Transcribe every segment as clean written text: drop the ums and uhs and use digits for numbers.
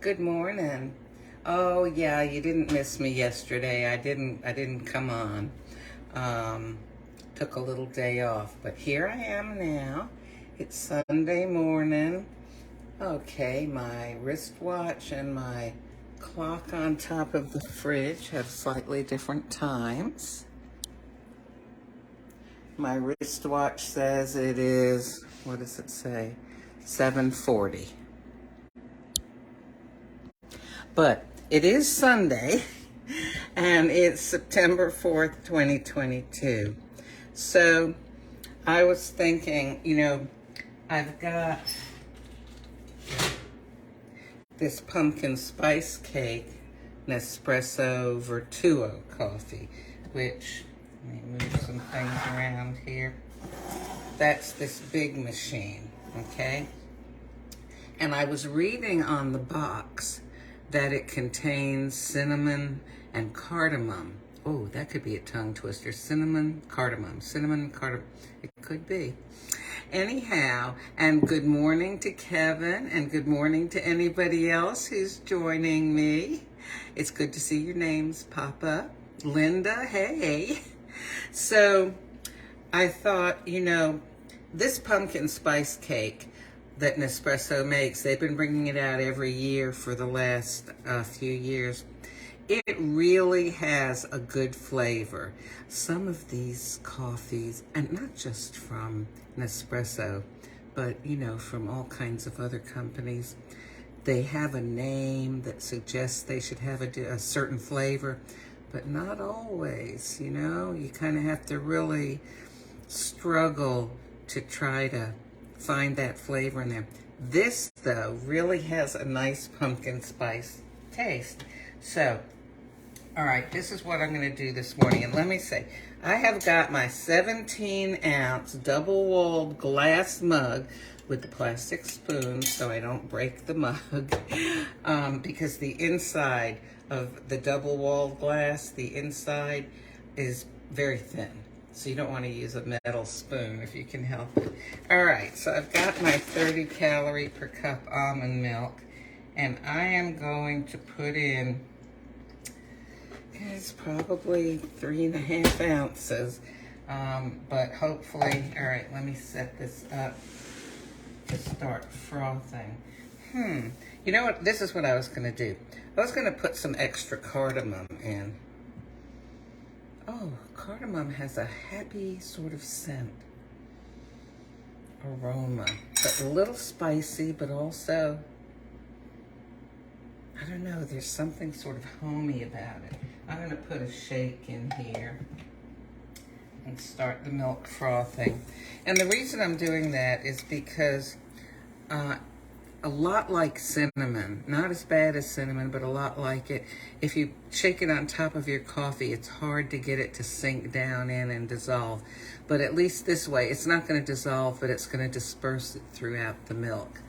Good morning. Oh yeah, you didn't miss me yesterday. I didn't come on. Took a little day off, but here I am now. It's Sunday morning. Okay, my wristwatch and my clock on top of the fridge have slightly different times. My wristwatch says it is, what does it say? 7:40. But it is Sunday, and it's September 4th, 2022. So I was thinking, I've got this pumpkin spice cake Nespresso Vertuo coffee, which, let me move some things around here. That's this big machine, okay? And I was reading on the box that it contains cinnamon and cardamom. Oh, that could be a tongue twister. Cinnamon, cardamom. It could be. Anyhow, and good morning to Kevin, and good morning to anybody else who's joining me. It's good to see your names pop up. Linda, hey. So I thought, this pumpkin spice cake that Nespresso makes, they've been bringing it out every year for the last few years. It really has a good flavor. Some of these coffees, and not just from Nespresso, but from all kinds of other companies, they have a name that suggests they should have a certain flavor, but not always. You kind of have to really struggle to try to find that flavor in there. This, though, really has a nice pumpkin spice taste. So, all right, this is what I'm going to do this morning. And let me say, I have got my 17-ounce double-walled glass mug with the plastic spoon so I don't break the mug, because the inside of the double-walled glass, the inside is very thin. So you don't want to use a metal spoon if you can help it. All right, so I've got my 30 calorie per cup almond milk, and I am going to put in, it's probably 3.5 ounces, but hopefully, all right, let me set this up to start frothing. You know what, this is what I was gonna do. I was gonna put some extra cardamom in. Oh, cardamom has a happy sort of scent, aroma, but a little spicy, but also, I don't know, there's something sort of homey about it. I'm gonna put a shake in here and start the milk frothing. And the reason I'm doing that is because a lot like cinnamon, not as bad as cinnamon, but a lot like it. If you shake it on top of your coffee, it's hard to get it to sink down in and dissolve. But at least this way, it's not going to dissolve, but it's going to disperse it throughout the milk.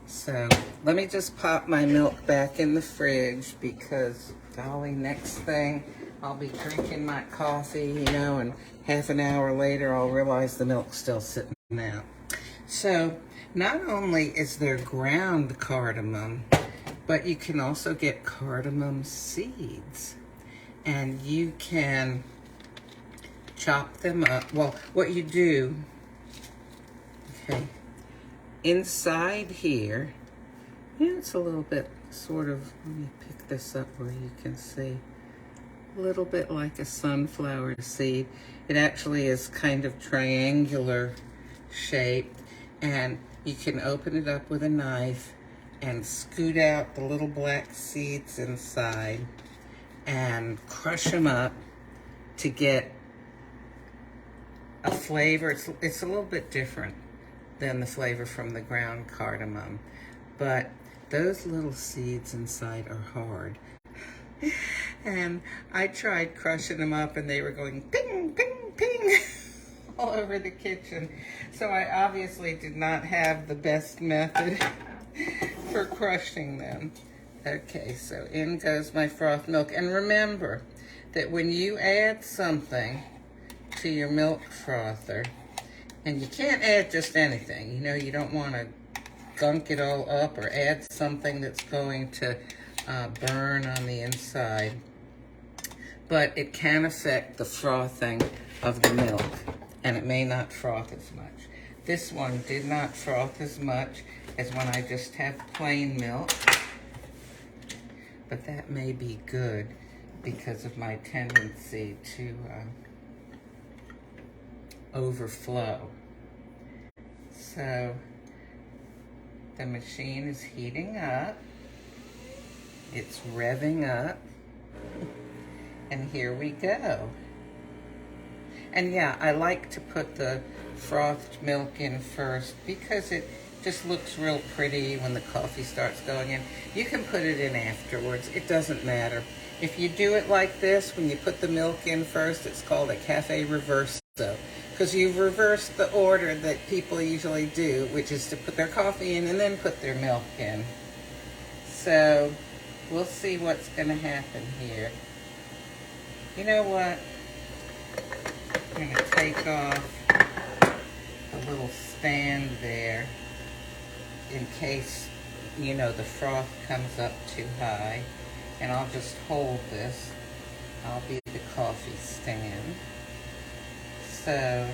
So let me just pop my milk back in the fridge because, golly, next thing, I'll be drinking my coffee, and half an hour later, I'll realize the milk's still sitting out. So not only is there ground cardamom, but you can also get cardamom seeds. And you can chop them up. Well, what you do, okay, inside here, it's a little bit sort of, let me pick this up where you can see, a little bit like a sunflower seed. It actually is kind of triangular shaped, and you can open it up with a knife and scoot out the little black seeds inside and crush them up to get a flavor. It's a little bit different than the flavor from the ground cardamom, but those little seeds inside are hard. And I tried crushing them up and they were going ping, ping, ping all over the kitchen. So I obviously did not have the best method for crushing them. Okay, so in goes my froth milk. And remember that when you add something to your milk frother, and you can't add just anything, you don't want to gunk it all up or add something that's going to burn on the inside. But it can affect the frothing of the milk, and it may not froth as much. This one did not froth as much as when I just have plain milk, but that may be good because of my tendency to overflow. So the machine is heating up. It's revving up. And here we go. And yeah, I like to put the frothed milk in first because it just looks real pretty when the coffee starts going in. You can put it in afterwards. It doesn't matter. If you do it like this, when you put the milk in first, it's called a cafe reverso, because you've reversed the order that people usually do, which is to put their coffee in and then put their milk in. So we'll see what's going to happen here. You know what? I'm going to take off the little stand there in case, you know, the froth comes up too high. And I'll just hold this. I'll be the coffee stand. So,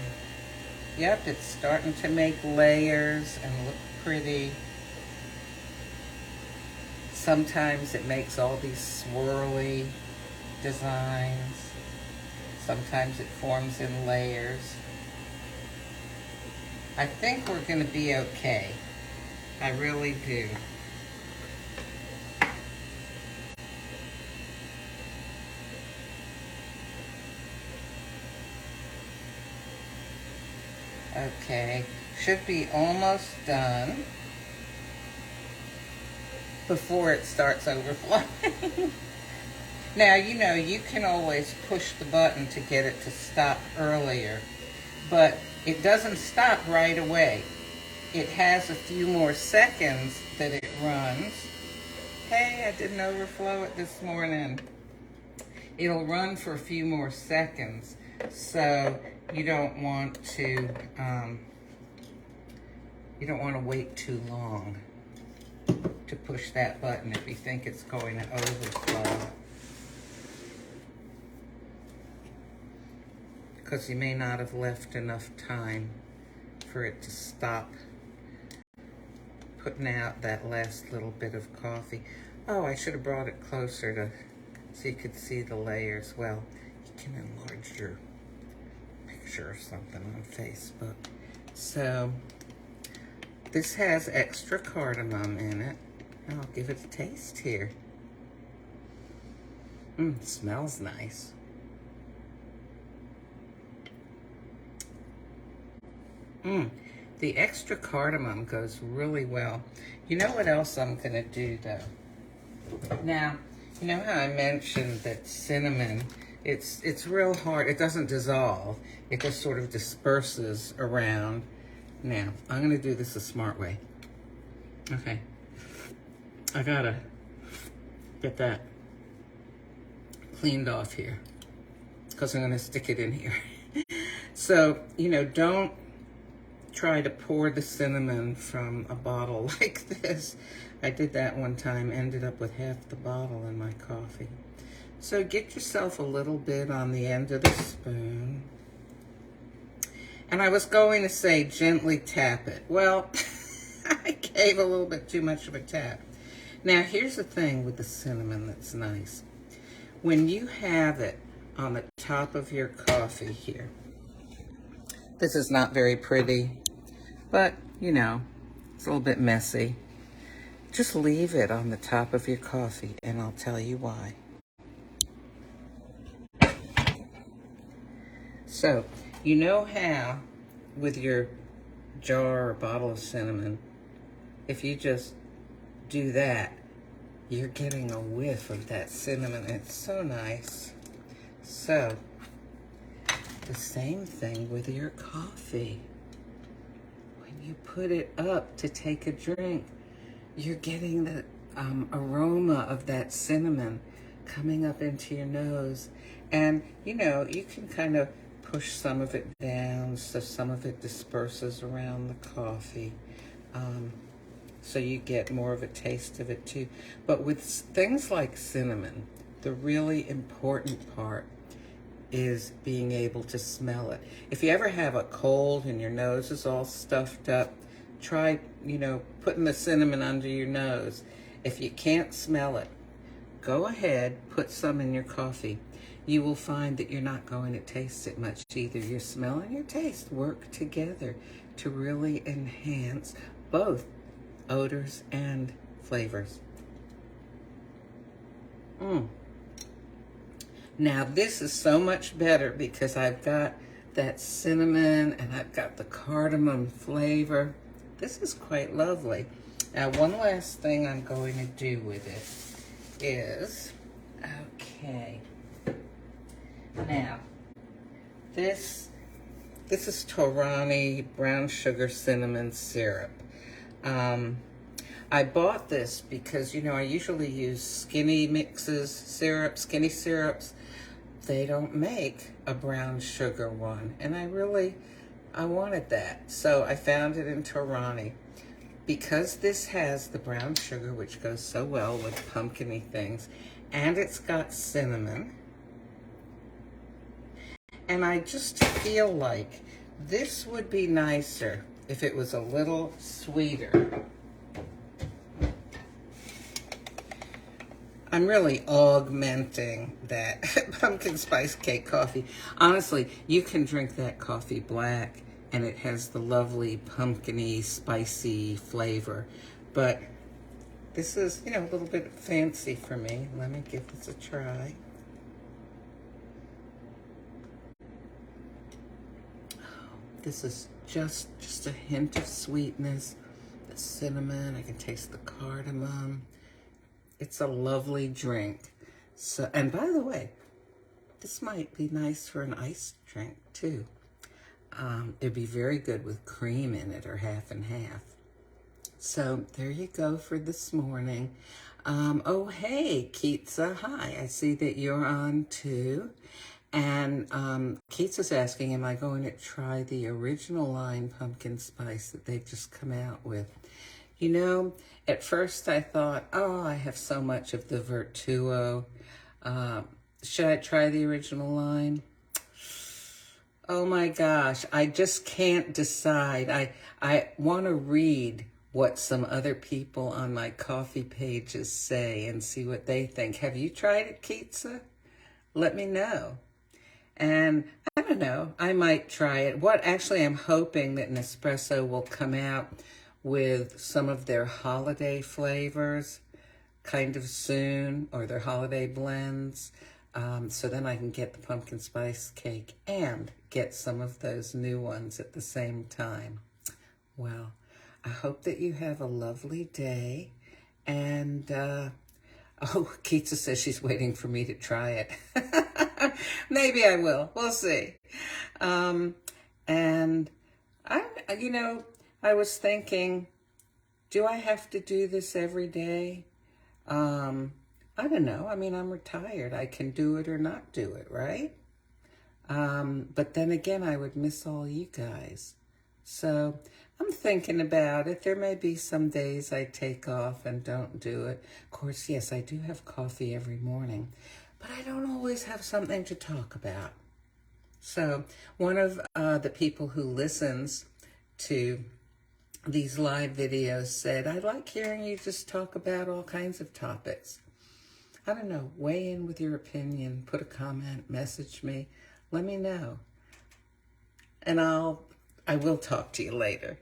yep, it's starting to make layers and look pretty. Sometimes it makes all these swirly designs. Sometimes it forms in layers. I think we're going to be okay. I really do. Okay, should be almost done before it starts overflowing. Now, you know, you can always push the button to get it to stop earlier, but it doesn't stop right away. It has a few more seconds that it runs. Hey, I didn't overflow it this morning. It'll run for a few more seconds, so you don't want to wait too long to push that button if you think it's going to overflow. Because you may not have left enough time for it to stop putting out that last little bit of coffee. Oh, I should have brought it closer to so you could see the layers. Well, you can enlarge your picture or something on Facebook. So this has extra cardamom in it. I'll give it a taste here. Smells nice. The extra cardamom goes really well. You know what else I'm gonna do though? Now, you know how I mentioned that cinnamon, it's real hard. It doesn't dissolve. It just sort of disperses around. Now, I'm gonna do this a smart way. Okay. I gotta get that cleaned off here because I'm gonna stick it in here. So, you know, don't try to pour the cinnamon from a bottle like this. I did that one time, ended up with half the bottle in my coffee. So get yourself a little bit on the end of the spoon. And I was going to say gently tap it. Well, I gave a little bit too much of a tap. Now here's the thing with the cinnamon that's nice. When you have it on the top of your coffee here, this is not very pretty, but you know, it's a little bit messy. Just leave it on the top of your coffee and I'll tell you why. So, you know how with your jar or bottle of cinnamon, if you just do that, you're getting a whiff of that cinnamon. It's so nice. So, the same thing with your coffee. When you put it up to take a drink, you're getting the aroma of that cinnamon coming up into your nose. And, you know, you can kind of push some of it down so some of it disperses around the coffee. so you get more of a taste of it too. But with things like cinnamon, the really important part is being able to smell it. If you ever have a cold and your nose is all stuffed up, try, putting the cinnamon under your nose. If you can't smell it, go ahead, put some in your coffee. You will find that you're not going to taste it much either. Your smell and your taste work together to really enhance both odors and flavors. Now this is so much better because I've got that cinnamon and I've got the cardamom flavor. This is quite lovely. Now one last thing I'm going to do with it is, okay, now this is Torani brown sugar cinnamon syrup. I bought this because, I usually use skinny syrups. They don't make a brown sugar one, and I wanted that. So I found it in Torani. Because this has the brown sugar, which goes so well with pumpkin-y things, and it's got cinnamon, and I just feel like this would be nicer if it was a little sweeter. I'm really augmenting that pumpkin spice cake coffee. Honestly, you can drink that coffee black and it has the lovely pumpkin-y, spicy flavor. But this is, a little bit fancy for me. Let me give this a try. This is just a hint of sweetness, the cinnamon, I can taste the cardamom. It's a lovely drink. So, and by the way, this might be nice for an iced drink too. It'd be very good with cream in it or half and half. So there you go for this morning. Oh, hey, Keitsa, hi. I see that you're on too. And Keitsa's asking, am I going to try the original line pumpkin spice that they've just come out with? At first I thought, oh, I have so much of the Vertuo. Should I try the original line? Oh my gosh, I just can't decide. I want to read what some other people on my coffee pages say and see what they think. Have you tried it, Keitsa? Let me know. And I don't know, I might try it. Actually, I'm hoping that Nespresso will come out with some of their holiday flavors kind of soon, or their holiday blends. So then I can get the pumpkin spice cake and get some of those new ones at the same time. Well, I hope that you have a lovely day. And, oh, Keitsa says she's waiting for me to try it. Maybe I will. We'll see. And I was thinking, do I have to do this every day? I don't know. I mean, I'm retired. I can do it or not do it, right? But then again, I would miss all you guys. So I'm thinking about it. There may be some days I take off and don't do it. Of course, yes, I do have coffee every morning, but I don't always have something to talk about. So one of the people who listens to these live videos said, I like hearing you just talk about all kinds of topics. I don't know, weigh in with your opinion, put a comment, message me, let me know. And I will talk to you later.